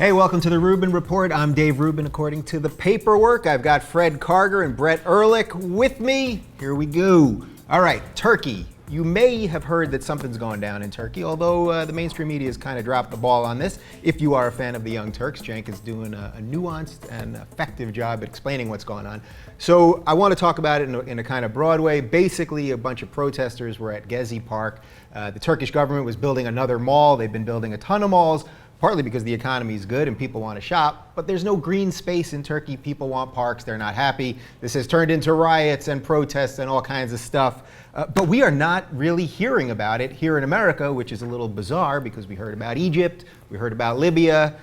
Hey, welcome to the Rubin Report. I'm Dave Rubin. According to the paperwork, I've got Fred Karger and Brett Erlich with me. Here we go. All right, Turkey. You may have heard that something's going down in Turkey, although the mainstream media has kind of dropped the ball on this. If you are a fan of the Young Turks, Cenk is doing a nuanced and effective job at explaining what's going on. So I want to talk about it in a kind of broad way. Basically, a bunch of protesters were at Gezi Park. The Turkish government was building another mall. They've been building a ton of malls, partly because the economy is good and people want to shop, but there's no green space in Turkey. People want parks, they're not happy. This has turned into riots and protests and all kinds of stuff. But we are not really hearing about it here in America, which is a little bizarre because we heard about Egypt, we heard about Libya,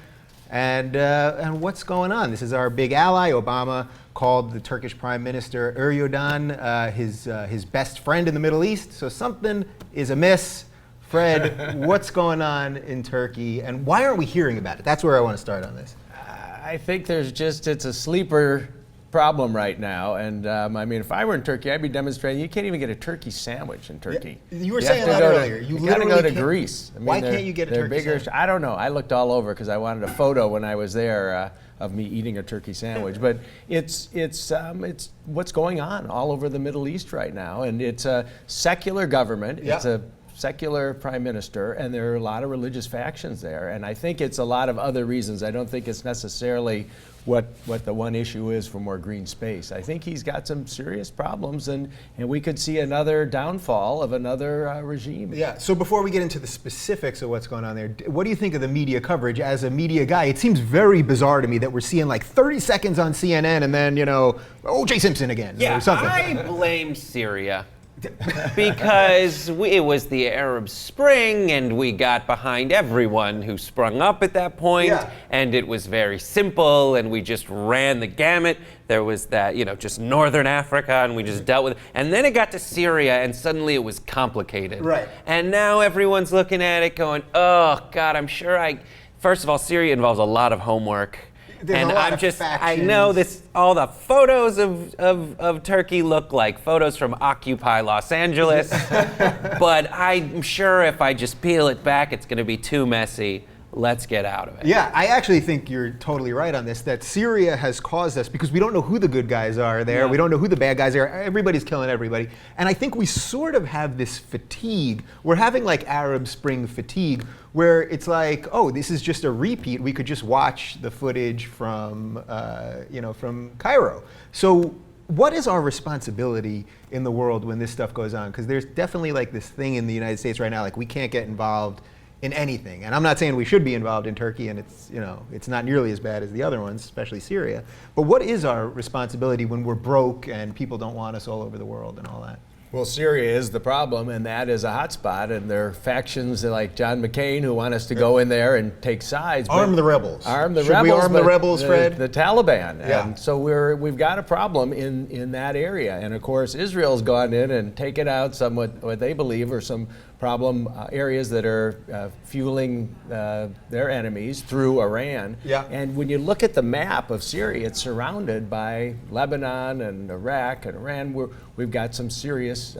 and what's going on? This is our big ally. Obama called the Turkish Prime Minister Erdogan his best friend in the Middle East, so something is amiss. Fred, what's going on in Turkey, and why aren't we hearing about it? That's where I want to start on this. I think it's a sleeper problem right now. And I mean, if I were in Turkey, I'd be demonstrating. You can't even get a turkey sandwich in Turkey. Yeah, you were saying that earlier. You got to go to Greece. I mean, why can't you get a turkey sandwich? I don't know. I looked all over because I wanted a photo when I was there of me eating a turkey sandwich. But it's what's going on all over the Middle East right now. And it's a secular government. Yeah. It's a secular prime minister, and there are a lot of religious factions there, and I think it's a lot of other reasons. I don't think it's necessarily what the one issue is for more green space. I think he's got some serious problems, and we could see another downfall of another regime. Yeah, so before we get into the specifics of what's going on there, what do you think of the media coverage? As a media guy, it seems very bizarre to me that we're seeing like 30 seconds on CNN and then, O.J. Simpson again or something. I blame Syria. Because it was the Arab Spring, and we got behind everyone who sprung up at that point, and it was very simple, and we just ran the gamut. There was that, just Northern Africa, and we just dealt with it. And then it got to Syria, and suddenly it was complicated. Right. And now everyone's looking at it going, oh, God, I'm sure First of all, Syria involves a lot of homework. There's I know this. All the photos of Turkey look like photos from Occupy Los Angeles, but I'm sure if I just peel it back, it's going to be too messy. Let's get out of it. Yeah, I actually think you're totally right on this, that Syria has caused us, because we don't know who the good guys are there, we don't know who the bad guys are, everybody's killing everybody. And I think we sort of have this fatigue. We're having like Arab Spring fatigue, where it's like, oh, this is just a repeat. We could just watch the footage from Cairo. So what is our responsibility in the world when this stuff goes on? Because there's definitely like this thing in the United States right now, like we can't get involved in anything. And I'm not saying we should be involved in Turkey, and it's not nearly as bad as the other ones, especially Syria. But what is our responsibility when we're broke and people don't want us all over the world and all that? Well, Syria is the problem, and that is a hotspot, and there are factions like John McCain who want us to go in there and take sides. Arm the rebels. Arm the Should rebels. we arm the rebels, Fred? The Taliban. Yeah. And so we've got a problem in that area. And of course, Israel's gone in and taken out what they believe are some problem areas that are fueling their enemies through Iran. Yeah. And when you look at the map of Syria, it's surrounded by Lebanon and Iraq and Iran. We've got some serious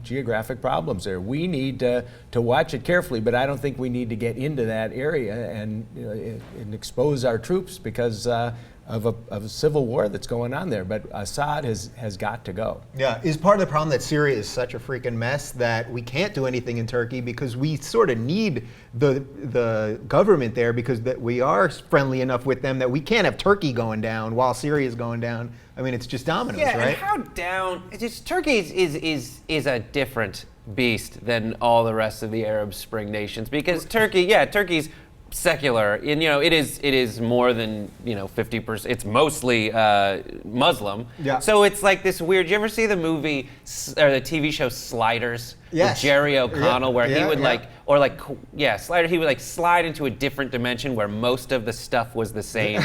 geographic problems there. We need to watch it carefully, but I don't think we need to get into that area and expose our troops because of a civil war that's going on there. But Assad has got to go. Yeah, is part of the problem that Syria is such a freaking mess that we can't do anything in Turkey because we sort of need the government there because that we are friendly enough with them that we can't have Turkey going down while Syria is going down. I mean, it's just dominoes, right? And how down? Turkey is a different beast than all the rest of the Arab Spring nations because Turkey's secular, and it is more than 50%. It's mostly Muslim. Yeah. So it's like this weird. You ever see the movie or the TV show Sliders? Yes. With Jerry O'Connell, where he would Slider. He would slide into a different dimension where most of the stuff was the same,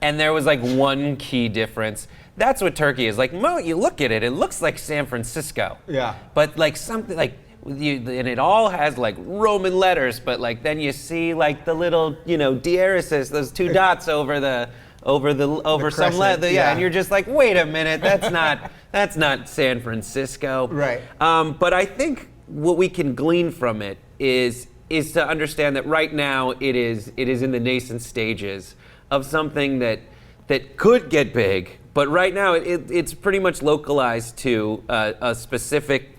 and there was like one key difference. That's what Turkey is like. You look at it, it looks like San Francisco. Yeah. But like something like. And it all has like Roman letters, but like then you see like the little diaresis, those two dots over some letter, and you're just like, wait a minute, that's not San Francisco, right? But I think what we can glean from it is is to understand that right now it is in the nascent stages of something that could get big, but right now it's pretty much localized to a specific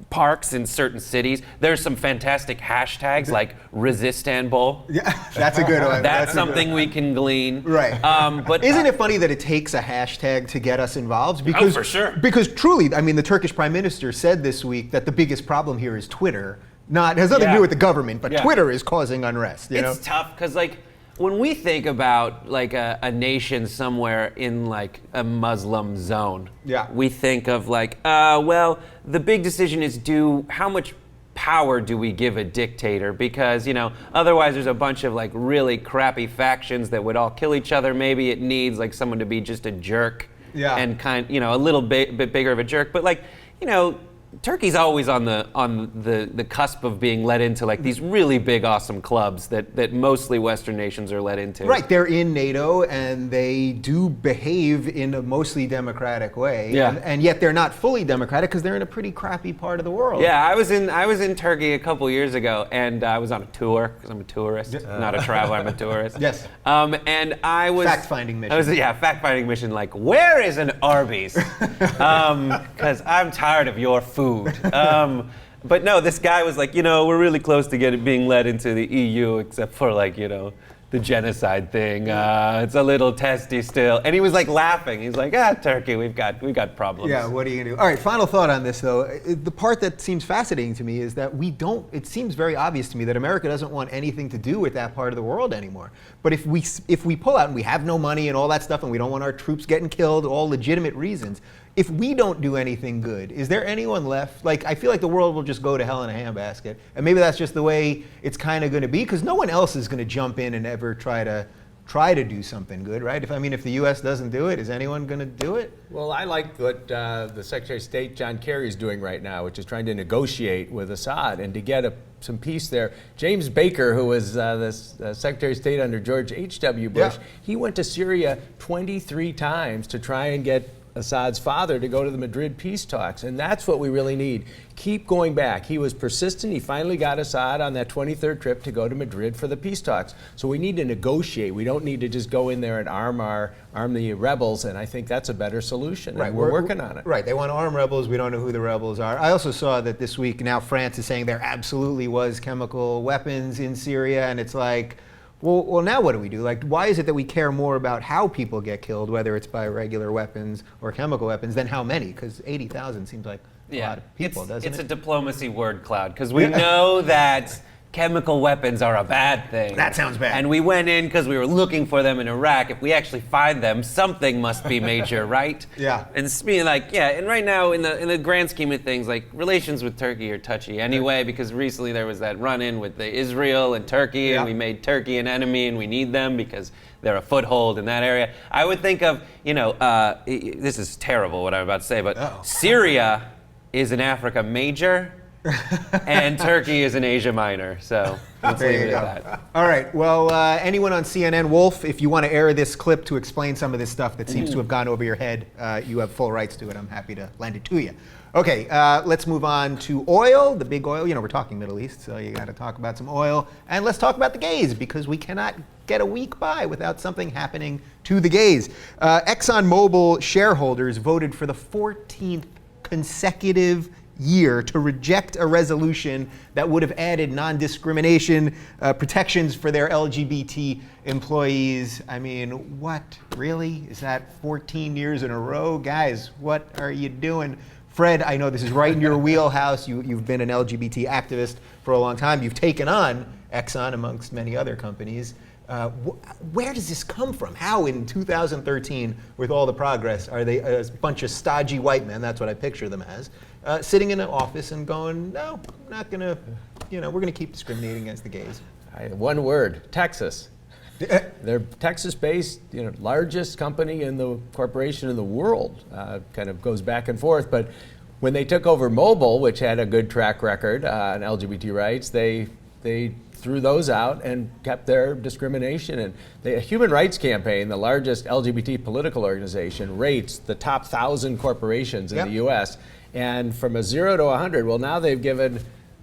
parks in certain cities. There's some fantastic hashtags like Resistanbul. Yeah, that's a good one. That's something we can glean. Right. But isn't it funny that it takes a hashtag to get us involved? Because, for sure. Because truly, I mean, the Turkish prime minister said this week that the biggest problem here is Twitter. It has nothing to do with the government, but Twitter is causing unrest. You know? It's tough because, like, when we think about like a nation somewhere in like a Muslim zone, we think of like, well, the big decision is how much power do we give a dictator? Because, you know, otherwise there's a bunch of like really crappy factions that would all kill each other. Maybe it needs like someone to be just a jerk and a little bit bigger of a jerk. But like, you know, Turkey's always on the cusp of being led into like these really big, awesome clubs that mostly Western nations are led into. Right, they're in NATO and they do behave in a mostly democratic way. And yet they're not fully democratic because they're in a pretty crappy part of the world. Yeah, I was in Turkey a couple years ago, and I was on a tour because I'm a tourist, not a traveler. I'm a tourist. Yes. And I was fact-finding mission. Fact-finding mission. Like, where is an Arby's? Because I'm tired of your food. But no, this guy was like, you know, we're really close to being led into the EU, except for like, you know, the genocide thing. It's a little testy still. And he was like laughing. He's like, Turkey, we've got problems. Yeah, what are you gonna do? All right, final thought on this though. The part that seems fascinating to me is that it seems very obvious to me that America doesn't want anything to do with that part of the world anymore. But if we pull out and we have no money and all that stuff and we don't want our troops getting killed, all legitimate reasons, if we don't do anything good, is there anyone left? Like, I feel like the world will just go to hell in a handbasket. And maybe that's just the way it's kind of going to be, because no one else is going to jump in and ever try to do something good, right? If the U.S. doesn't do it, is anyone going to do it? Well, I like what the Secretary of State, John Kerry, is doing right now, which is trying to negotiate with Assad and to get some peace there. James Baker, who was the Secretary of State under George H.W. Bush, he went to Syria 23 times to try and get Assad's father to go to the Madrid peace talks, and that's what we really need. Keep going back. He was persistent. He finally got Assad on that 23rd trip to go to Madrid for the peace talks. So we need to negotiate. We don't need to just go in there and arm the rebels, and I think that's a better solution. Right, and we're working on it. Right, they want to arm rebels. We don't know who the rebels are. I also saw that this week now France is saying there absolutely was chemical weapons in Syria, and it's like, well, now what do we do? Like, why is it that we care more about how people get killed, whether it's by regular weapons or chemical weapons, than how many? Because 80,000 seems like a lot of people, doesn't it? It's a diplomacy word cloud, because we know that chemical weapons are a bad thing. That sounds bad. And we went in because we were looking for them in Iraq. If we actually find them, something must be major, right? Yeah. And it's being like, and right now, in the grand scheme of things, like, relations with Turkey are touchy anyway, because recently there was that run-in with the Israel and Turkey, and we made Turkey an enemy, and we need them because they're a foothold in that area. I would think of, this is terrible what I'm about to say, but Syria is an Africa major, and Turkey is an Asia Minor, so let's leave it at that. All right, well, anyone on CNN, Wolf, if you want to air this clip to explain some of this stuff that seems to have gone over your head, you have full rights to it. I'm happy to lend it to you. Okay, let's move on to oil, the big oil. You know, we're talking Middle East, so you got to talk about some oil. And let's talk about the gays, because we cannot get a week by without something happening to the gays. ExxonMobil shareholders voted for the 14th consecutive year to reject a resolution that would have added non-discrimination protections for their LGBT employees. I mean, what? Really? Is that 14 years in a row? Guys, what are you doing? Fred, I know this is right in your wheelhouse. You've been an LGBT activist for a long time. You've taken on Exxon amongst many other companies. Where does this come from? How in 2013, with all the progress, are they a bunch of stodgy white men, that's what I picture them as, sitting in an office and going, no, I'm not gonna, we're gonna keep discriminating against the gays? One word, Texas. They're Texas-based, largest company in the corporation in the world. Kind of goes back and forth, but when they took over Mobil, which had a good track record on LGBT rights, they threw those out and kept their discrimination. And the Human Rights Campaign, the largest LGBT political organization, rates the top 1,000 corporations in the U.S. And from a 0 to 100, well, now they've given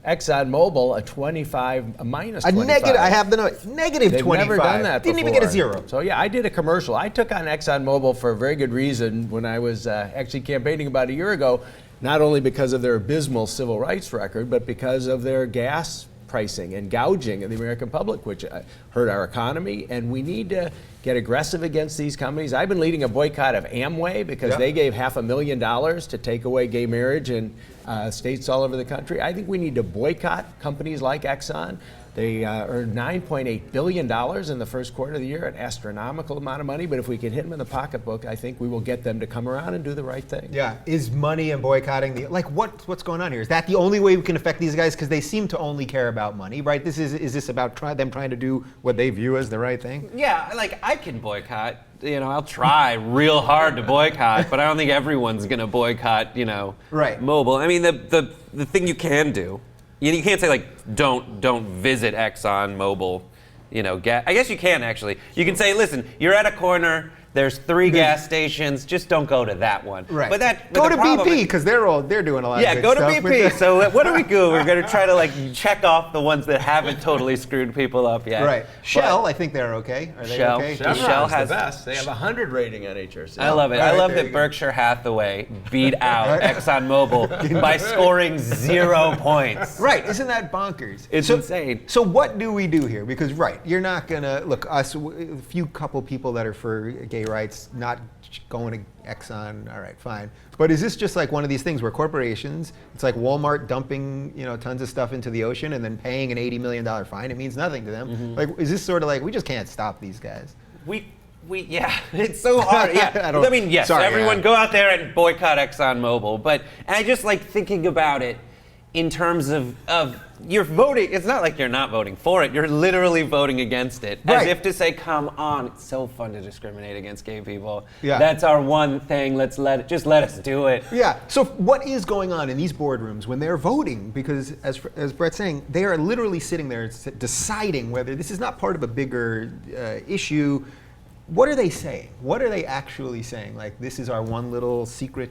ExxonMobil a minus 25. negative. I have the note. Negative They've 25. never done that Didn't even before. get a zero. So yeah, I did a commercial. I took on ExxonMobil for a very good reason when I was actually campaigning about a year ago, not only because of their abysmal civil rights record, but because of their gas pricing and gouging of the American public, which hurt our economy. And we need to get aggressive against these companies. I've been leading a boycott of Amway because they gave $500,000 to take away gay marriage in states all over the country. I think we need to boycott companies like Exxon. They earned $9.8 billion in the first quarter of the year, an astronomical amount of money. But if we can hit them in the pocketbook, I think we will get them to come around and do the right thing. Yeah, is money and boycotting what's going on here? Is that the only way we can affect these guys? Because they seem to only care about money, right? Is this about them trying to do what they view as the right thing? Yeah, like I can boycott. I'll try real hard to boycott, but I don't think everyone's going to boycott. Right. Mobil. I mean, the thing you can do. You can't say don't visit ExxonMobil, I guess you can actually. You can say, listen, you're at a corner. There's 3 gas stations. Just don't go to that one. Right. But go to BP because they're doing a lot. Yeah, of good go to stuff BP. So what do we do? We're going to try to check off the ones that haven't totally screwed people up yet. Right. Shell, I think they're okay. Are they Shell. okay? Shell has the best. They have a 100 rating on HRC. I love it. Right, I love there that you go. Berkshire Hathaway beat out ExxonMobil by scoring 0 points. Right, isn't that bonkers? It's insane. So what do we do here? Because you're not gonna look us a couple people that are for gay rights, not going to Exxon. All right, fine. But is this just like one of these things where corporations? It's like Walmart dumping tons of stuff into the ocean and then paying an $80 million fine. It means nothing to them. Mm-hmm. Is this sort of like we just can't stop these guys? Yeah, it's so hard. Yeah, I mean, yes, sorry, everyone go out there and boycott ExxonMobil. But I just like thinking about it in terms of you're voting. It's not like you're not voting for it. You're literally voting against it, as if to say, "Come on, it's so fun to discriminate against gay people. Yeah. That's our one thing. Let us do it." Yeah. So what is going on in these boardrooms when they're voting? Because as Brett's saying, they are literally sitting there deciding whether this is not part of a bigger issue. What are they saying? What are they actually saying? Like, this is our one little secret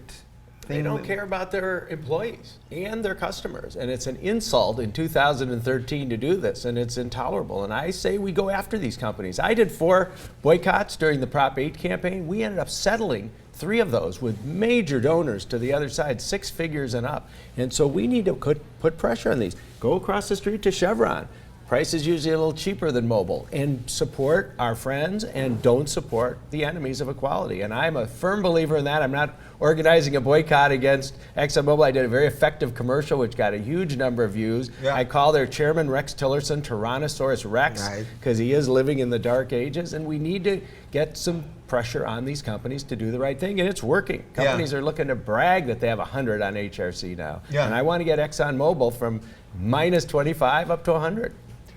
thing? They don't care about their employees and their customers. And it's an insult in 2013 to do this, and it's intolerable. And I say we go after these companies. I did 4 boycotts during the Prop 8 campaign. We ended up settling 3 of those with major donors to the other side, 6 figures and up. And so we need to put pressure on these. Go across the street to Chevron. Price is usually a little cheaper than Mobil, and support our friends and don't support the enemies of equality. And I'm a firm believer in that. I'm not organizing a boycott against ExxonMobil. I did a very effective commercial which got a huge number of views. Yeah. I call their chairman, Rex Tillerson, Tyrannosaurus Rex, because he is living in the dark ages, and we need to get some pressure on these companies to do the right thing, and it's working. Companies are looking to brag that they have 100 on HRC now. Yeah. And I want to get ExxonMobil from minus 25 up to 100.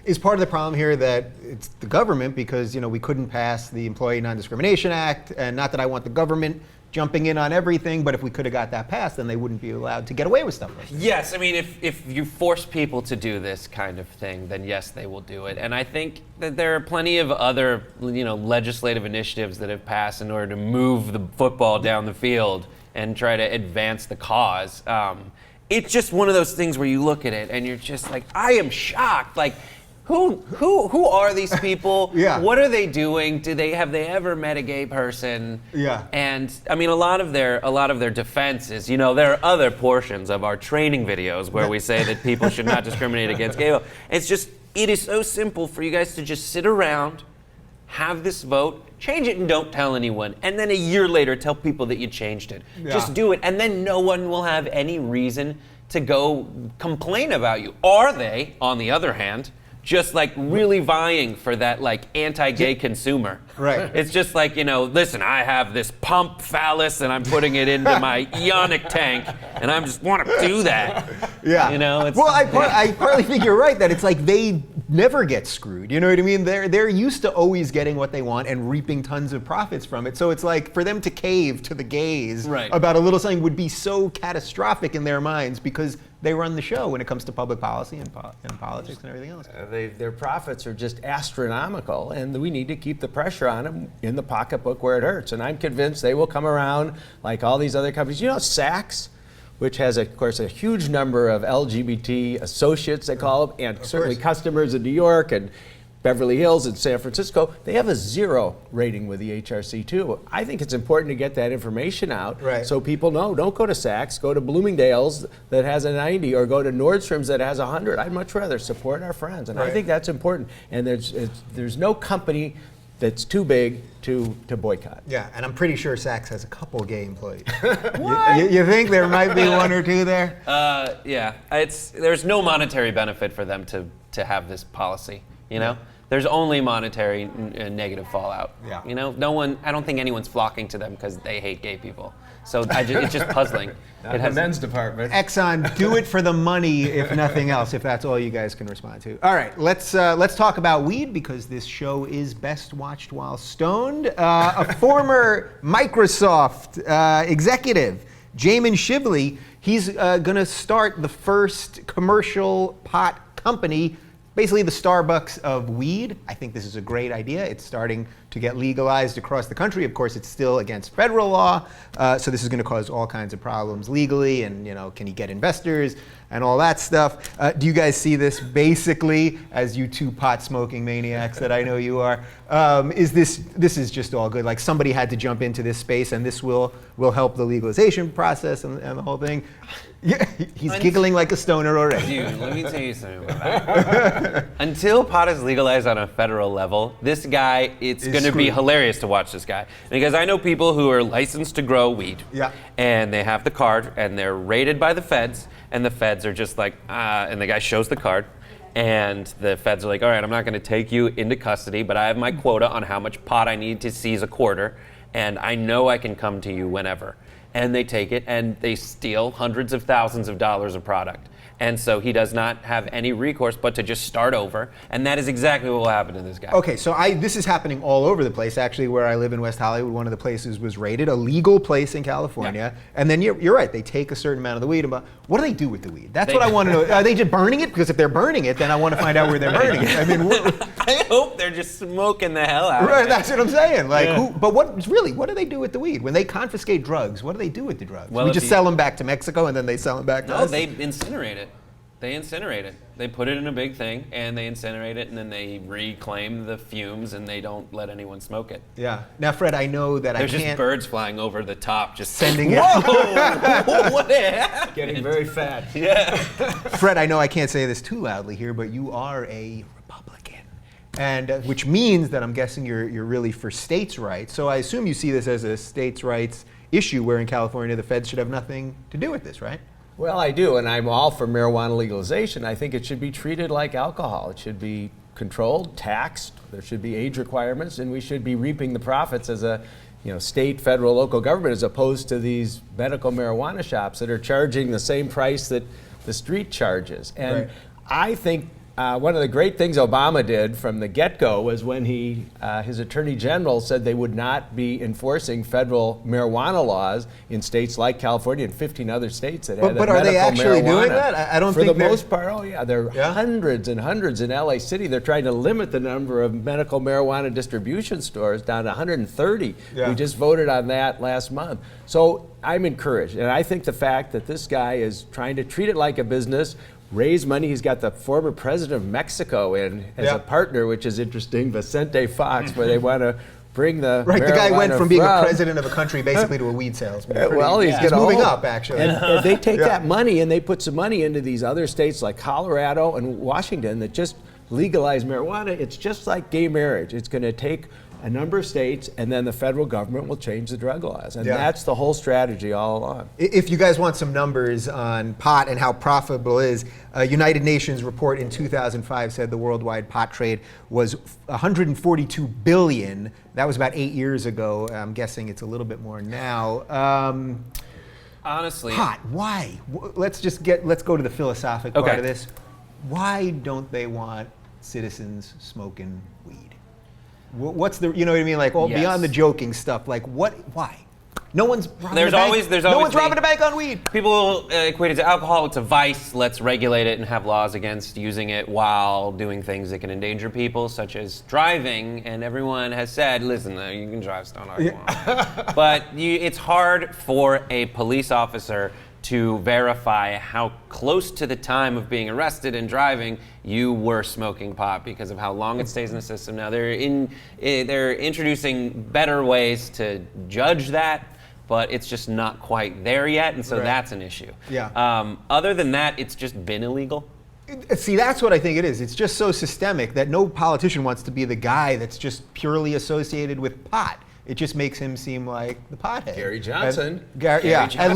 Is part of the problem here that it's the government because we couldn't pass the Employee Non-Discrimination Act, and not that I want the government jumping in on everything, but if we could have got that passed, then they wouldn't be allowed to get away with stuff like this. Yes, I mean, if you force people to do this kind of thing, then yes, they will do it. And I think that there are plenty of other, legislative initiatives that have passed in order to move the football down the field and try to advance the cause. It's just one of those things where you look at it and you're just like, I am shocked. Like, who are these people? Yeah. What are they doing? Have they ever met a gay person? Yeah. And I mean, a lot of their defense is, there are other portions of our training videos where we say that people should not discriminate against gay people. It is so simple for you guys to just sit around, have this vote, change it and don't tell anyone, and then a year later tell people that you changed it. Yeah. Just do it, and then no one will have any reason to go complain about you. Are they, on the other hand, just really vying for that anti-gay consumer? Right. It's just listen, I have this pump phallus and I'm putting it into my Ionic tank and I just want to do that. Yeah. I partly think you're right that it's like they never get screwed. You know what I mean? They're used to always getting what they want and reaping tons of profits from it. So it's like for them to cave to the gays about a little something would be so catastrophic in their minds because they run the show when it comes to public policy and politics and everything else. Their profits are just astronomical, and we need to keep the pressure on them in the pocketbook where it hurts. And I'm convinced they will come around like all these other companies. Saks which has, of course, a huge number of LGBT associates, they call them, and certainly customers in New York and Beverly Hills and San Francisco, they have a 0 rating with the HRC too. I think it's important to get that information out so people know. Don't go to Saks, go to Bloomingdale's that has a 90, or go to Nordstrom's that has a 100. I'd much rather support our friends, and I think that's important. And there's no company that's too big to boycott. Yeah, and I'm pretty sure Saks has a couple gay employees. you think there might be one or two there? Yeah, there's no monetary benefit for them to have this policy. You know, there's only monetary negative fallout. Yeah. You know, I don't think anyone's flocking to them because they hate gay people. So it's just puzzling. It has the men's department. Exxon, do it for the money, if nothing else, if that's all you guys can respond to. All right, let's talk about weed, because this show is best watched while stoned. A former Microsoft executive, Jamin Shively, he's going to start the first commercial pot company, basically the Starbucks of weed. I think this is a great idea. It's starting to get legalized across the country. Of course, it's still against federal law, so this is going to cause all kinds of problems legally, and can you get investors and all that stuff. Do you guys see this basically, as you two pot-smoking maniacs that I know you are? This is just all good? Like, somebody had to jump into this space, and this will help the legalization process and the whole thing. Yeah, he's giggling like a stoner already. Dude, let me tell you something about that. Until pot is legalized on a federal level, this guy, it's going to be hilarious to watch this guy. Because I know people who are licensed to grow weed. Yeah. And they have the card, and they're rated by the feds, and the feds are just like, and the guy shows the card, and the feds are like, all right, I'm not going to take you into custody, but I have my quota on how much pot I need to seize a quarter, and I know I can come to you whenever. And they take it and they steal hundreds of thousands of dollars of product. And so he does not have any recourse but to just start over. And that is exactly what will happen to this guy. Okay, so this is happening all over the place. Actually, where I live in West Hollywood, one of the places was raided, a legal place in California. Yeah. And then you're right, they take a certain amount of the weed. But what do they do with the weed? That's what I want to know. Are they just burning it? Because if they're burning it, then I want to find out where they're burning it. I mean, I hope they're just smoking the hell out of it. Right, that's what I'm saying. Like, but what do they do with the weed? When they confiscate drugs, what do they do with the drugs? Well, we just sell them back to Mexico, and then they sell them back to us? No, they incinerate it. They incinerate it. They put it in a big thing, and they incinerate it, and then they reclaim the fumes, and they don't let anyone smoke it. Yeah. Now, Fred, I know that There's just birds flying over the top, just sending it. Whoa! What happened? Getting very fat. Yeah. Fred, I know I can't say this too loudly here, but you are a Republican, and which means that I'm guessing you're really for states' rights. So I assume you see this as a states' rights issue, where in California the feds should have nothing to do with this, right? Well, I do, and I'm all for marijuana legalization. I think it should be treated like alcohol. It should be controlled, taxed. There should be age requirements, and we should be reaping the profits as a state, federal, local government, as opposed to these medical marijuana shops that are charging the same price that the street charges. And I think one of the great things Obama did from the get-go was when his attorney general said they would not be enforcing federal marijuana laws in states like California and 15 other states that had But are they actually doing that? I don't think for the most part. Oh yeah, there are hundreds and hundreds in LA City. They're trying to limit the number of medical marijuana distribution stores down to 130. We just voted on that last month. So I'm encouraged, and I think the fact that this guy is trying to treat it like a business, raise money. He's got the former president of Mexico in as a partner, which is interesting, Vicente Fox, where they want to bring the the guy went from being a president of a country basically to a weed salesman. Well, he's moving up, actually. And they take that money and they put some money into these other states like Colorado and Washington that just legalize marijuana. It's just like gay marriage. It's going to take a number of states, and then the federal government will change the drug laws. And that's the whole strategy all along. If you guys want some numbers on pot and how profitable it is, United Nations report in 2005 said the worldwide pot trade was 142 billion. That was about 8 years ago. I'm guessing it's a little bit more now. Honestly, pot, why? Let's go to the philosophic part of this. Why don't they want citizens smoking weed? What's the, you know what I mean? Like, beyond the joking stuff, like why? No one's robbing there's the bank. always No one's robbing a bank on weed. People equate it to alcohol. It's a vice. Let's regulate it and have laws against using it while doing things that can endanger people, such as driving. And everyone has said, listen, you can drive stoned all you want. But it's hard for a police officer to verify how close to the time of being arrested and driving you were smoking pot because of how long it stays in the system. Now they're introducing better ways to judge that, but it's just not quite there yet, and so that's an issue. Yeah. Other than that, it's just been illegal. See, that's what I think it is. It's just so systemic that no politician wants to be the guy that's just purely associated with pot. It just makes him seem like the pothead. Gary Johnson. And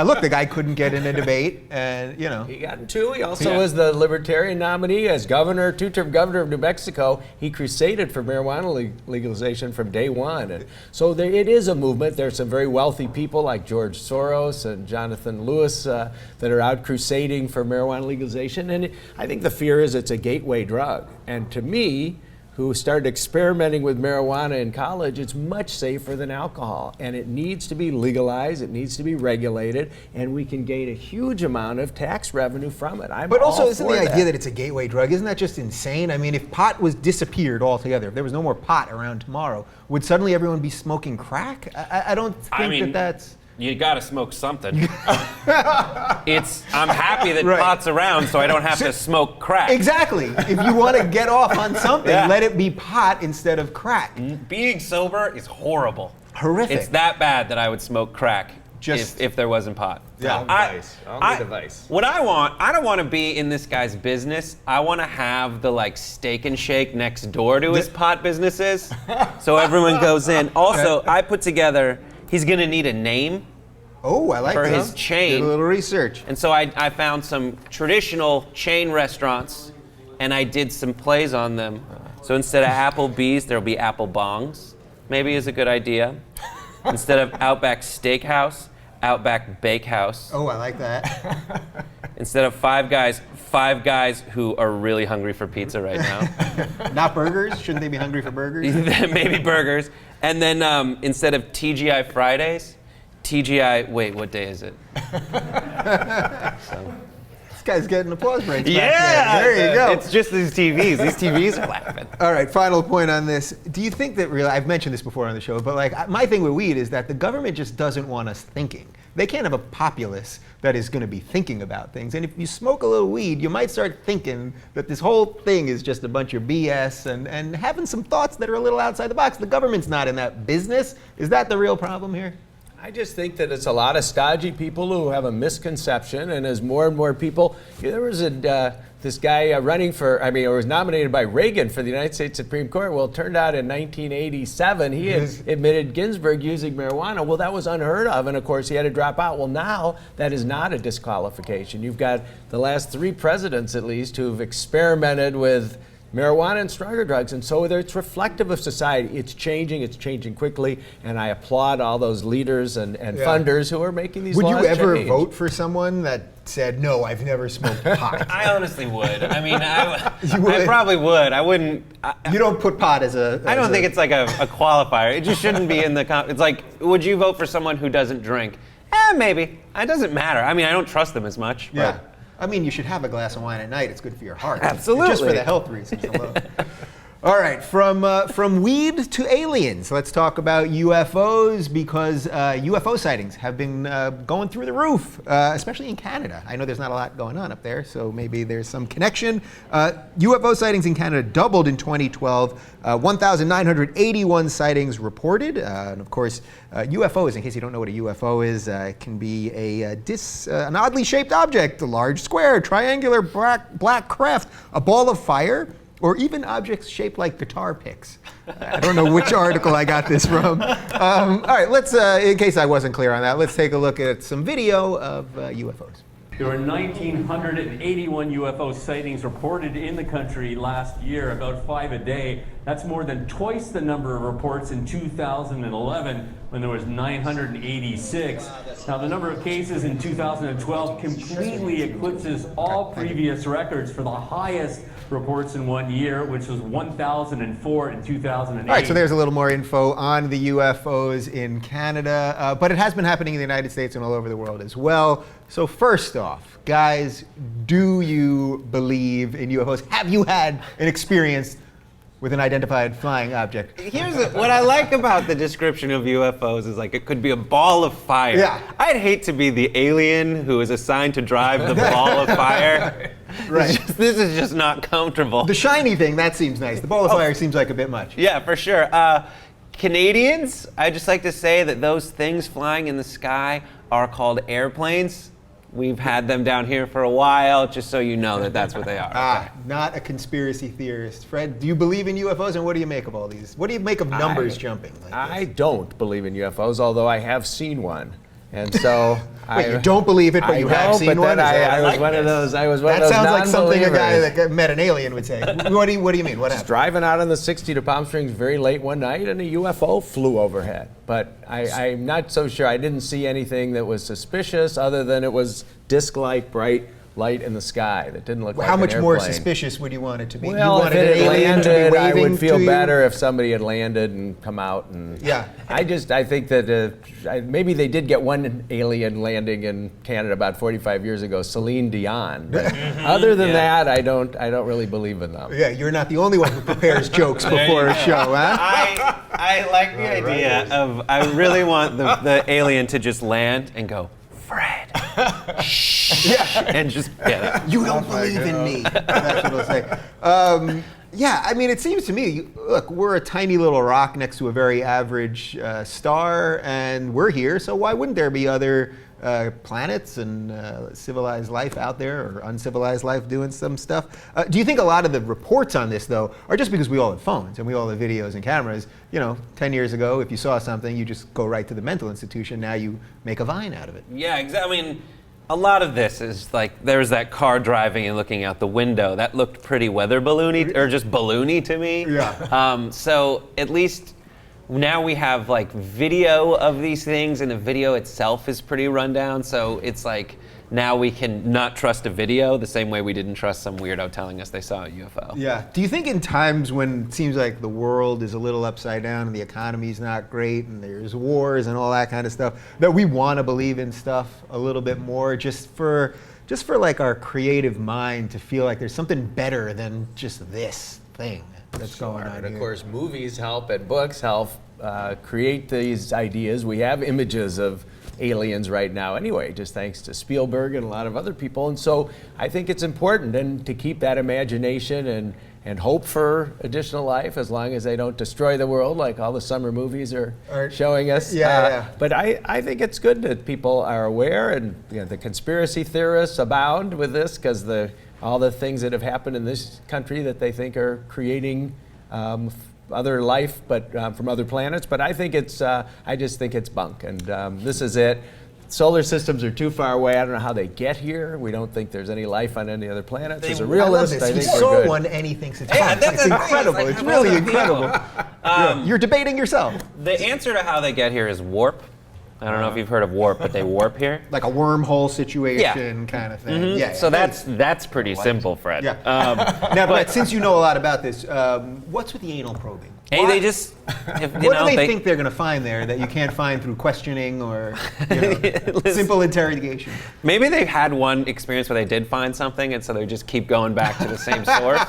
look, the guy couldn't get in a debate, and you know. He got in two. He also was the Libertarian nominee as governor, two-term governor of New Mexico. He crusaded for marijuana legalization from day one. And so it is a movement. There's some very wealthy people like George Soros and Jonathan Lewis that are out crusading for marijuana legalization. And I think the fear is it's a gateway drug. And to me, who started experimenting with marijuana in college, it's much safer than alcohol. And it needs to be legalized, it needs to be regulated, and we can gain a huge amount of tax revenue from it. But also, isn't the idea that it's a gateway drug, isn't that just insane? I mean, if pot was disappeared altogether, if there was no more pot around tomorrow, would suddenly everyone be smoking crack? I don't think that's... You gotta smoke something. I'm happy that pot's around so I don't have to smoke crack. Exactly. If you want to get off on something, let it be pot instead of crack. Being sober is horrible. Horrific. It's that bad that I would smoke crack if there wasn't pot. Only device. What I don't want to be in this guy's business. I want to have the Steak and Shake next door to his pot businesses, so everyone goes in. Also, I put together. He's going to need a name for his chain. Did a little research. And so I found some traditional chain restaurants, and I did some plays on them. So instead of Applebee's, there'll be Apple Bongs. Maybe is a good idea. Instead of Outback Steakhouse, Outback Bakehouse. Oh, I like that. Instead of Five Guys who are really hungry for pizza right now. Not burgers? Shouldn't they be hungry for burgers? Maybe burgers. And then instead of TGI Fridays, wait, what day is it? This guy's getting applause breaks. Yeah! There you go. It's just these TVs. These TVs are laughing. All right, final point on this. Do you think that I've mentioned this before on the show, but my thing with weed is that the government just doesn't want us thinking. They can't have a populace that is going to be thinking about things. And if you smoke a little weed, you might start thinking that this whole thing is just a bunch of BS and having some thoughts that are a little outside the box. The government's not in that business. Is that the real problem here? I just think that it's a lot of stodgy people who have a misconception, and as more and more people, there was this guy running for, was nominated by Reagan for the United States Supreme Court. Well, it turned out in 1987, he had admitted Ginsburg using marijuana. Well, that was unheard of, and of course, he had to drop out. Well, now that is not a disqualification. You've got the last 3 presidents, at least, who've experimented with marijuana and stronger drugs, and so it's reflective of society. It's changing quickly, and I applaud all those leaders and funders who are making these laws change. Would you ever vote for someone that said, no, I've never smoked pot? I honestly would. I probably would. I wouldn't. You don't put pot as I don't think it's like a qualifier. It just shouldn't be in the. It's like, would you vote for someone who doesn't drink? Maybe. It doesn't matter. I don't trust them as much. Yeah. You should have a glass of wine at night. It's good for your heart. Absolutely. Just for the health reasons alone. All right, from weed to aliens, let's talk about UFOs because UFO sightings have been going through the roof, especially in Canada. I know there's not a lot going on up there, so maybe there's some connection. UFO sightings in Canada doubled in 2012, 1,981 sightings reported. And of course, UFOs, in case you don't know what a UFO is, can be an oddly shaped object, a large square, triangular black craft, a ball of fire, or even objects shaped like guitar picks. I don't know which article I got this from. All right, let's, in case I wasn't clear on that, let's take a look at some video of UFOs. There were 1,981 UFO sightings reported in the country last year, about 5 a day. That's more than twice the number of reports in 2011 when there was 986. Now the number of cases in 2012 completely eclipses all previous records for the highest reports in 1 year, which was 1,004 in 2008. All right, so there's a little more info on the UFOs in Canada, but it has been happening in the United States and all over the world as well. So first off, guys, do you believe in UFOs? Have you had an experience with an identified flying object. What I like about the description of UFOs is like it could be a ball of fire. Yeah. I'd hate to be the alien who is assigned to drive the ball of fire. Right. This is just not comfortable. The shiny thing, that seems nice. The ball of fire seems like a bit much. Yeah, for sure. Canadians, I'd just like to say that those things flying in the sky are called airplanes. We've had them down here for a while, just so you know that that's what they are. Not a conspiracy theorist. Fred, do you believe in UFOs, and what do you make of all these? What do you make of numbers jumping like I this? don't believe in UFOs, although I have seen one. And so Wait, you don't believe it, but you have seen one? I was one of those. That sounds like something a guy that met an alien would say. What do you mean? What happened? Driving out on the 60 to Palm Springs very late one night, and a UFO flew overhead. But I'm not so sure. I didn't see anything that was suspicious, other than it was disc-like bright light in the sky that didn't look like How an much more airplane. suspicious would you want it to be? Well, you if wanted it an had alien to be landed, I waving would feel to you? better if somebody had landed and come out and. Yeah. I think that maybe they did get one alien landing in Canada about 45 years ago, Celine Dion. But other than that, I don't really believe in them. Yeah, you're not the only one who prepares jokes before a show, huh? I like the idea of, I really want the alien to just land and go, Fred, shh, and just get it. You don't believe in me. That's what it'll say. Yeah, I mean, it seems to me, look, we're a tiny little rock next to a very average star, and we're here, so why wouldn't there be other planets and civilized life out there, or uncivilized life doing some stuff? Do you think a lot of the reports on this, though, are just because we all have phones and we all have videos and cameras? You know, 10 years ago, if you saw something, you just go right to the mental institution. Now you make a Vine out of it. Yeah, exactly. I mean, a lot of this is like, there's that car driving and looking out the window. That looked pretty weather balloony, or just balloony to me. Yeah. So at least now we have like video of these things, and the video itself is pretty rundown. So it's like, now we can not trust a video the same way we didn't trust some weirdo telling us they saw a UFO. Yeah. Do you think in times when it seems like the world is a little upside down and the economy's not great and there's wars and all that kind of stuff, that we want to believe in stuff a little bit more, just for like our creative mind to feel like there's something better than just this thing that's going on And of here? course, movies help and books help create these ideas. We have images of aliens right now anyway, just thanks to Spielberg and a lot of other people. And so I think it's important and to keep that imagination and hope for additional life, as long as they don't destroy the world like all the summer movies are showing us. Yeah. But I think it's good that people are aware, and the conspiracy theorists abound with this, because all the things that have happened in this country that they think are creating other life, but from other planets. But I think I just think it's bunk, and this is it. Solar systems are too far away. I don't know how they get here. We don't think there's any life on any other planets. As a realist, I think He we're saw good. one and he thinks it's Yeah, fun. that's It's the thing. incredible. It's It's like, really how's that incredible. feel? Yeah. You're debating yourself. The answer to how they get here is warp. I don't know if you've heard of warp, but they warp here. Like a wormhole situation kind of thing. Yeah. So that's pretty simple, Fred. Yeah. Now, Brett, since you know a lot about this, what's with the anal probing? Hey, they just, What do they think they're going to find there that you can't find through questioning or simple interrogation? Maybe they've had one experience where they did find something, and so they just keep going back to the same source.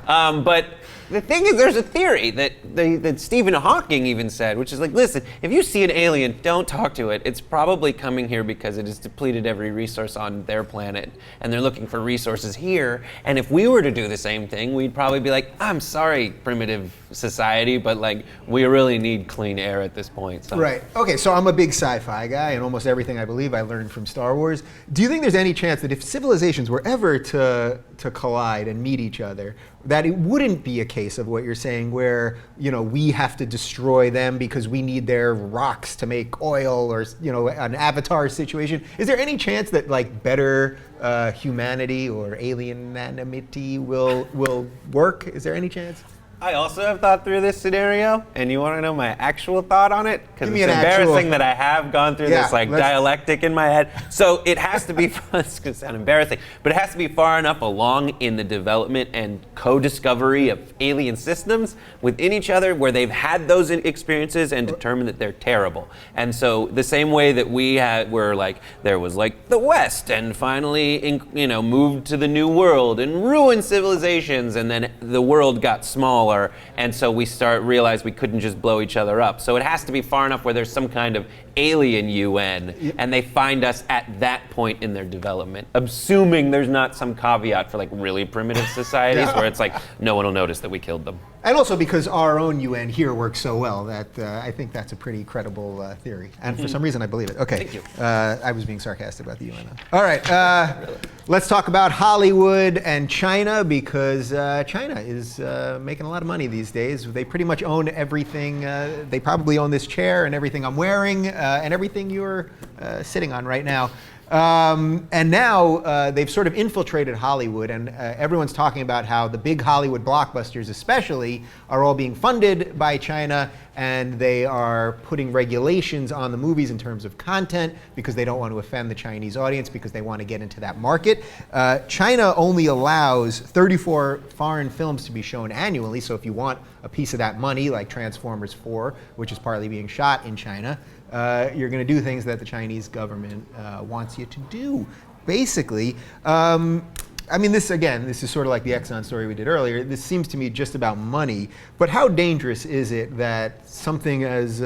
But the thing is, there's a theory that Stephen Hawking even said, which is like, listen, if you see an alien, don't talk to it. It's probably coming here because it has depleted every resource on their planet, and they're looking for resources here. And if we were to do the same thing, we'd probably be like, I'm sorry, primitive society, but like, we really need clean air at this point. So. Right. Okay, so I'm a big sci-fi guy, and almost everything I believe I learned from Star Wars. Do you think there's any chance that if civilizations were ever to collide and meet each other, that it wouldn't be a case of what you're saying, where we have to destroy them because we need their rocks to make oil, or an Avatar situation? Is there any chance that like better humanity or alienanimity will work? Is there any chance? I also have thought through this scenario, and you want to know my actual thought on it? Because Give it's me an embarrassing actual- that I have gone through this dialectic in my head. So it has to be, it's going to sound embarrassing, but it has to be far enough along in the development and co-discovery of alien systems within each other where they've had those experiences and determined that they're terrible. And so the same way that we were like, there was like the West, and finally moved to the New World and ruined civilizations, and then the world got small power, and so we realized we couldn't just blow each other up. So it has to be far enough where there's some kind of alien UN, and they find us at that point in their development, assuming there's not some caveat for like really primitive societies where it's like no one will notice that we killed them. And also because our own UN here works so well that I think that's a pretty credible theory. And for some reason, I believe it. Okay. Thank you. I was being sarcastic about the UN. All right. Let's talk about Hollywood and China, because China is making a lot of money these days. They pretty much own everything. They probably own this chair and everything I'm wearing and everything you're sitting on right now. And now they've sort of infiltrated Hollywood, and everyone's talking about how the big Hollywood blockbusters especially are all being funded by China, and they are putting regulations on the movies in terms of content because they don't want to offend the Chinese audience, because they want to get into that market. China only allows 34 foreign films to be shown annually, so if you want a piece of that money, like Transformers 4, which is partly being shot in China, you're going to do things that the Chinese government wants you to do, basically. I mean, this is sort of like the Exxon story we did earlier. This seems to me just about money, but how dangerous is it that something as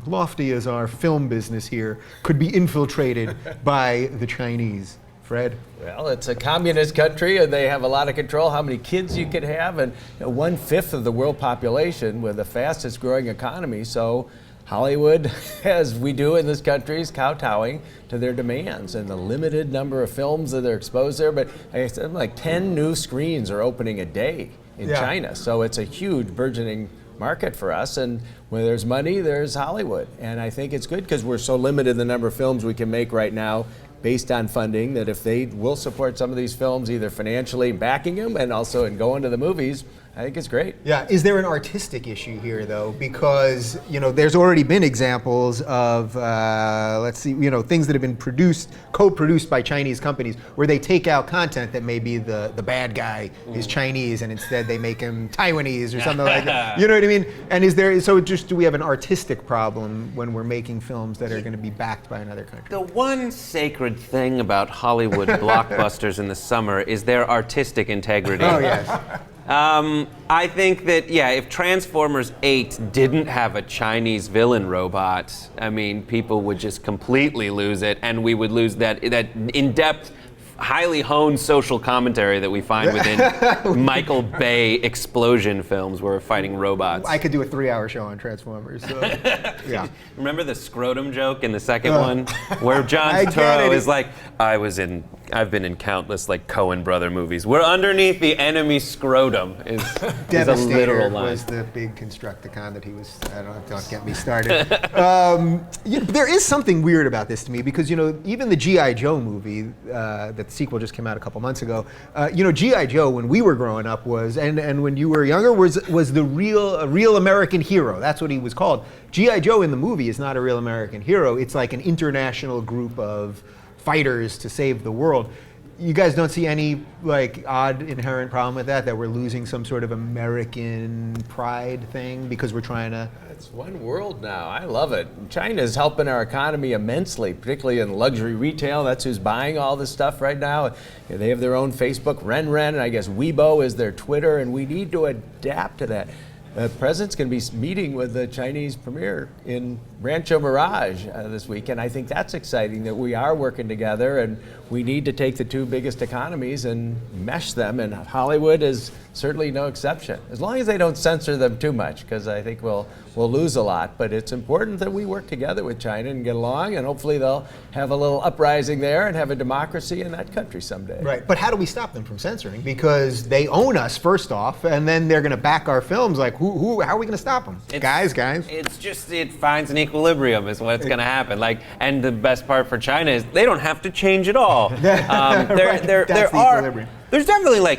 lofty as our film business here could be infiltrated by the Chinese? Fred? Well, it's a communist country, and they have a lot of control how many kids you could have, and 1/5 of the world population with the fastest growing economy. So Hollywood, as we do in this country, is kowtowing to their demands and the limited number of films that are exposed there. But I said, like 10 new screens are opening a day in China. So it's a huge burgeoning market for us. And when there's money, there's Hollywood. And I think it's good because we're so limited in the number of films we can make right now based on funding, that if they will support some of these films, either financially backing them and also in going to the movies, I think it's great. Yeah, is there an artistic issue here though? Because, there's already been examples of, things that have been co-produced by Chinese companies where they take out content that maybe the bad guy is Chinese and instead they make him Taiwanese or something like that. You know what I mean? And do we have an artistic problem when we're making films that are going to be backed by another country? The one sacred thing about Hollywood blockbusters in the summer is their artistic integrity. Oh, yes. I think that, if Transformers 8 didn't have a Chinese villain robot, I mean, people would just completely lose it, and we would lose that in-depth, highly honed social commentary that we find within Michael Bay explosion films where we're fighting robots. I could do a 3-hour show on Transformers. So, yeah. Remember the scrotum joke in the second one, where John Turturro is like, I've been in countless Coen brother movies. We're underneath the enemy scrotum is a literal line. Was the big Constructicon that he was. Don't get me started. There is something weird about this to me because even the G.I. Joe movie that the sequel just came out a couple months ago. G.I. Joe when we were growing up was, and when you were younger, was the real American hero. That's what he was called. G.I. Joe in the movie is not a real American hero. It's like an international group of fighters to save the world. You guys don't see any odd inherent problem with that we're losing some sort of American pride thing because we're trying to... It's one world now. I love it. China's helping our economy immensely, particularly in luxury retail. That's who's buying all this stuff right now. They have their own Facebook, Ren, and I guess Weibo is their Twitter, and we need to adapt to that. The president's going to be meeting with the Chinese premier in Rancho Mirage this week, and I think that's exciting that we are working together, and we need to take the two biggest economies and mesh them, and Hollywood is certainly no exception. As long as they don't censor them too much, because I think we'll lose a lot, but it's important that we work together with China and get along, and hopefully they'll have a little uprising there and have a democracy in that country someday. Right, but how do we stop them from censoring? Because they own us, first off, and then they're going to back our films. How are we going to stop them? Guys. It's just, it finds an equilibrium is what's going to happen. And the best part for China is they don't have to change at all. There's definitely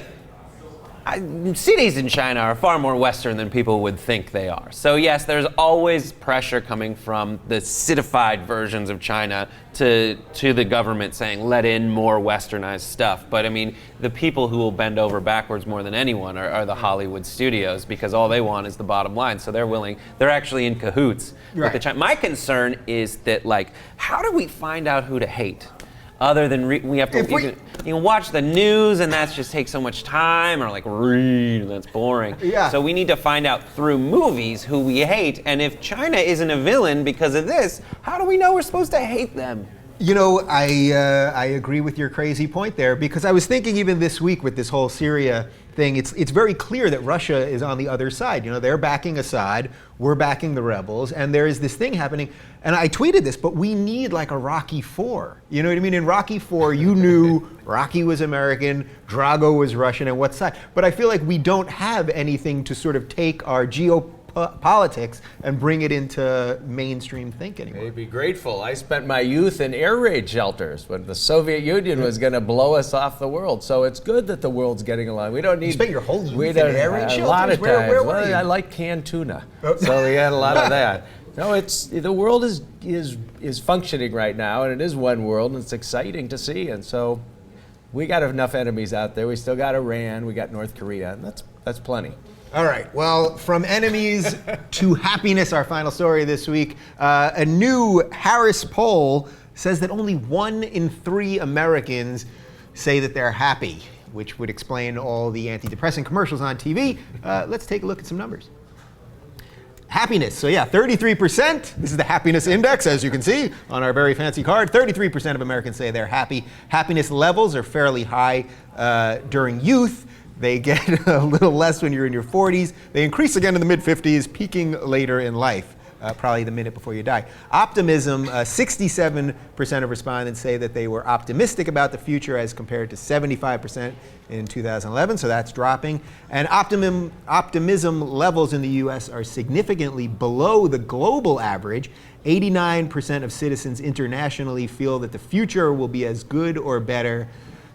cities in China are far more Western than people would think they are. So yes, there's always pressure coming from the citified versions of China to the government saying, let in more westernized stuff. But I mean, the people who will bend over backwards more than anyone are the Hollywood studios, because all they want is the bottom line. So they're actually in cahoots with the China. My concern is that how do we find out who to hate? other than we have to you can watch the news, and that's just takes so much time, or like read, and that's boring. Yeah. So we need to find out through movies who we hate, and if China isn't a villain because of this, how do we know we're supposed to hate them? You know, I agree with your crazy point there, because I was thinking even this week with this whole Syria thing, it's very clear that Russia is on the other side. You know, they're backing Assad, we're backing the rebels, and there is this thing happening. And I tweeted this, but we need like a Rocky IV. You know what I mean? In Rocky IV, you knew Rocky was American, Drago was Russian, and what side. But I feel like we don't have anything to sort of take our geopolitics and bring it into mainstream thinking anymore. They'd be grateful. I spent my youth in air raid shelters when the Soviet Union was going to blow us off the world. So it's good that the world's getting along. We don't need. You spent your whole youth we in don't, air raid shelters? A lot of Where times. were Well, you? I like canned tuna, so we had a lot of that. No, it's the world is functioning right now, and it is one world, and it's exciting to see. And so we got enough enemies out there. We still got Iran, we got North Korea, and that's plenty. All right, well, from enemies to happiness, our final story this week. A new Harris poll says that only 1 in 3 Americans say that they're happy, which would explain all the antidepressant commercials on TV. Let's take a look at some numbers. Happiness, so yeah, 33%. This is the happiness index, as you can see on our very fancy card. 33% of Americans say they're happy. Happiness levels are fairly high during youth. They get a little less when you're in your 40s. They increase again in the mid-50s, peaking later in life, probably the minute before you die. Optimism, 67% of respondents say that they were optimistic about the future as compared to 75% in 2011, so that's dropping. And optimism levels in the US are significantly below the global average. 89% of citizens internationally feel that the future will be as good or better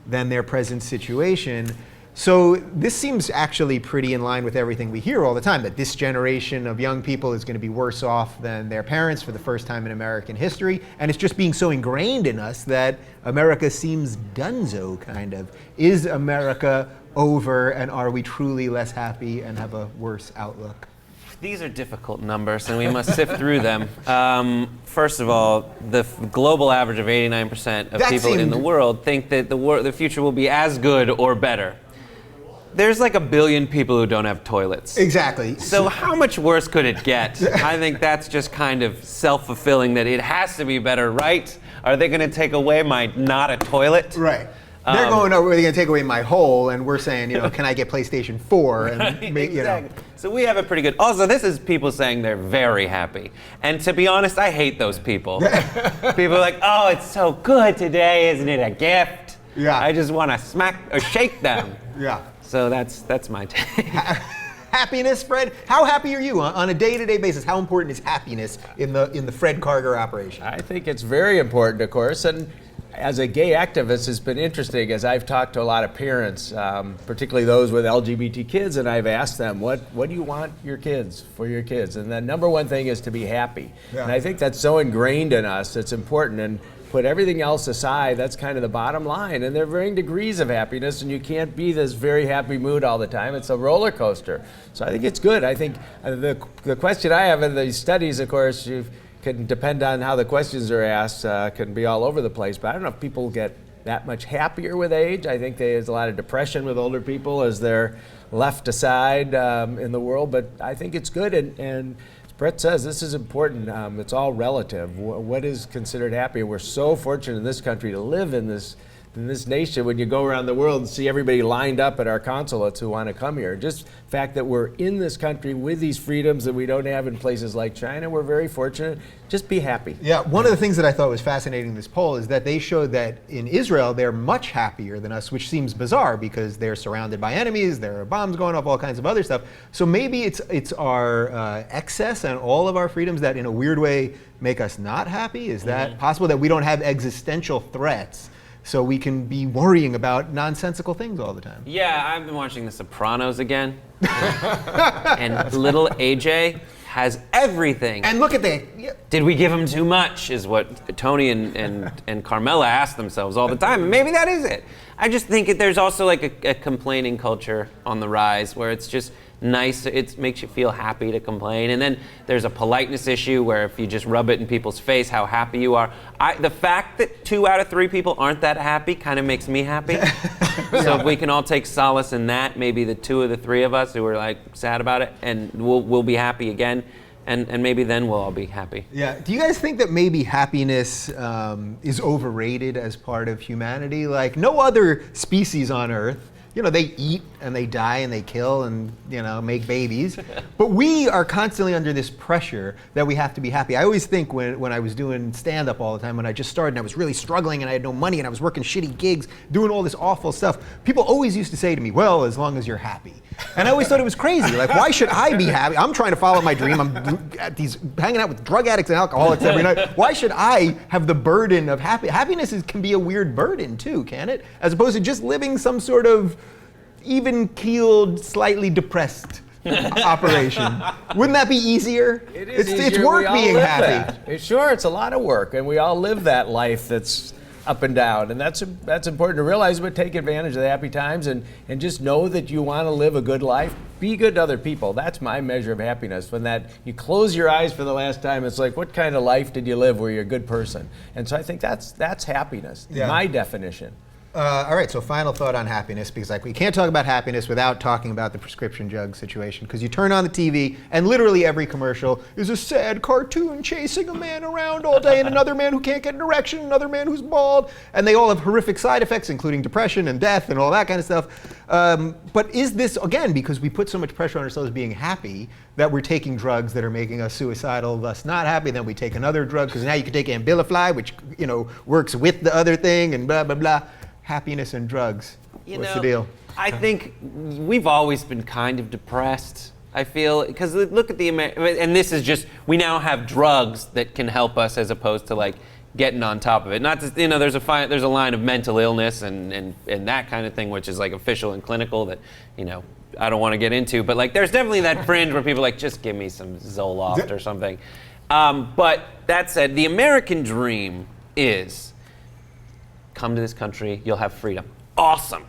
than their present situation. So this seems actually pretty in line with everything we hear all the time, that this generation of young people is going to be worse off than their parents for the first time in American history. And it's just being so ingrained in us that America seems donezo, kind of. Is America over, and are we truly less happy and have a worse outlook? These are difficult numbers, and we must sift through them. First of all, the global average of 89% of people in the world think that the future will be as good or better. There's like 1 billion people who don't have toilets. Exactly. So how much worse could it get? I think that's just kind of self-fulfilling, that it has to be better, right? Are they going to take away my not a toilet? Right. They're going, oh, they're going to take away my hole, and we're saying, you know, can I get PlayStation 4? And make, you know. So we have it pretty good. Also, this is people saying they're very happy. And to be honest, I hate those people. People are like, oh, it's so good today, isn't it a gift? Yeah. I just want to smack or shake them. Yeah. So that's my take. Happiness, Fred? How happy are you on a day-to-day basis? How important is happiness in the Fred Karger operation? I think it's very important, of course, and as a gay activist, it's been interesting as I've talked to a lot of parents, particularly those with LGBT kids, and I've asked them, what do you want for your kids? And the number one thing is to be happy. Yeah. And I think that's so ingrained in us, it's important. And put everything else aside, that's kind of the bottom line. And there are varying degrees of happiness, and you can't be this very happy mood all the time. It's a roller coaster. So I think it's good. I think the question I have in these studies, of course, you can depend on how the questions are asked, can be all over the place. But I don't know if people get that much happier with age. I think there's a lot of depression with older people as they're left aside in the world. But I think it's good. And Brett says this is important. It's all relative. What is considered happy? We're so fortunate in this country to live in this nation. When you go around the world and see everybody lined up at our consulates who want to come here, just the fact that we're in this country with these freedoms that we don't have in places like China, we're very fortunate. Just be happy. Yeah, one of the things that I thought was fascinating in this poll is that they showed that in Israel they're much happier than us, which seems bizarre because they're surrounded by enemies, there are bombs going off, all kinds of other stuff. So maybe it's our excess and all of our freedoms that in a weird way make us not happy. Is that possible, that we don't have existential threats so we can be worrying about nonsensical things all the time? Yeah, I've been watching The Sopranos again. And little AJ has everything. And look at that. Yeah. Did we give him too much, is what Tony and Carmela ask themselves all the time. And maybe that is it. I just think there's also like a complaining culture on the rise where it's just nice. It makes you feel happy to complain. And then there's a politeness issue where if you just rub it in people's face how happy you are. The fact that 2 out of 3 people aren't that happy kind of makes me happy. So if we can all take solace in that, maybe the 2 of the 3 of us who are like sad about it, and we'll be happy again. And maybe then we'll all be happy. Yeah. Do you guys think that maybe happiness is overrated as part of humanity? Like no other species on Earth, they eat and they die and they kill and, make babies. But we are constantly under this pressure that we have to be happy. I always think when I was doing stand-up all the time, when I just started and I was really struggling and I had no money and I was working shitty gigs, doing all this awful stuff, people always used to say to me, well, as long as you're happy. And I always thought it was crazy. Like, why should I be happy? I'm trying to follow my dream. I'm hanging out with drug addicts and alcoholics every night. Why should I have the burden of happiness? Can be a weird burden too, can it? As opposed to just living some sort of even-keeled, slightly depressed operation. Wouldn't that be easier? It is It's easier. work We all being live happy. that. Sure, it's a lot of work, and we all live that life that's up and down, and that's important to realize, but take advantage of the happy times and just know that you want to live a good life. Be good to other people. That's my measure of happiness. When you close your eyes for the last time, it's like, what kind of life did you live where you're a good person? And so I think that's happiness, my definition. All right, so final thought on happiness, because we can't talk about happiness without talking about the prescription drug situation, because you turn on the TV and literally every commercial is a sad cartoon chasing a man around all day and another man who can't get an erection, another man who's bald, and they all have horrific side effects, including depression and death and all that kind of stuff. But is this, again, because we put so much pressure on ourselves being happy, that we're taking drugs that are making us suicidal, thus not happy, then we take another drug, because now you can take Abilify, which works with the other thing, and blah, blah, blah. Happiness and drugs. What's the deal? I think we've always been kind of depressed. I feel, because look at and this is just, we now have drugs that can help us as opposed to getting on top of it. Not to, there's a line of mental illness and that kind of thing, which is official and clinical that, I don't want to get into, but there's definitely that fringe where people just give me some Zoloft or something. But that said, the American dream is, come to this country, you'll have freedom. Awesome.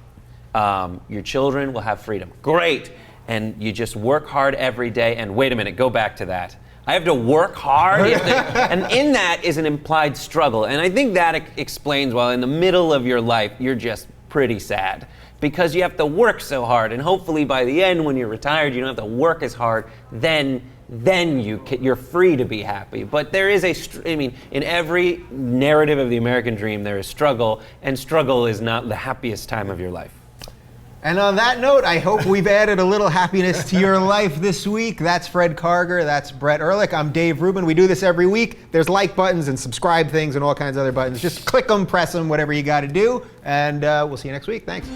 Your children will have freedom. Great. And you just work hard every day. And wait a minute, go back to that. I have to work hard. And in that is an implied struggle. And I think that explains why in the middle of your life, you're just pretty sad. Because you have to work so hard. And hopefully by the end, when you're retired, you don't have to work as hard. Then you're free to be happy. But there is in every narrative of the American dream, there is struggle, and struggle is not the happiest time of your life. And on that note, I hope we've added a little happiness to your life this week. That's Fred Karger, that's Brett Erlich, I'm Dave Rubin. We do this every week. There's like buttons and subscribe things and all kinds of other buttons. Just click them, press them, whatever you got to do, and we'll see you next week. Thanks.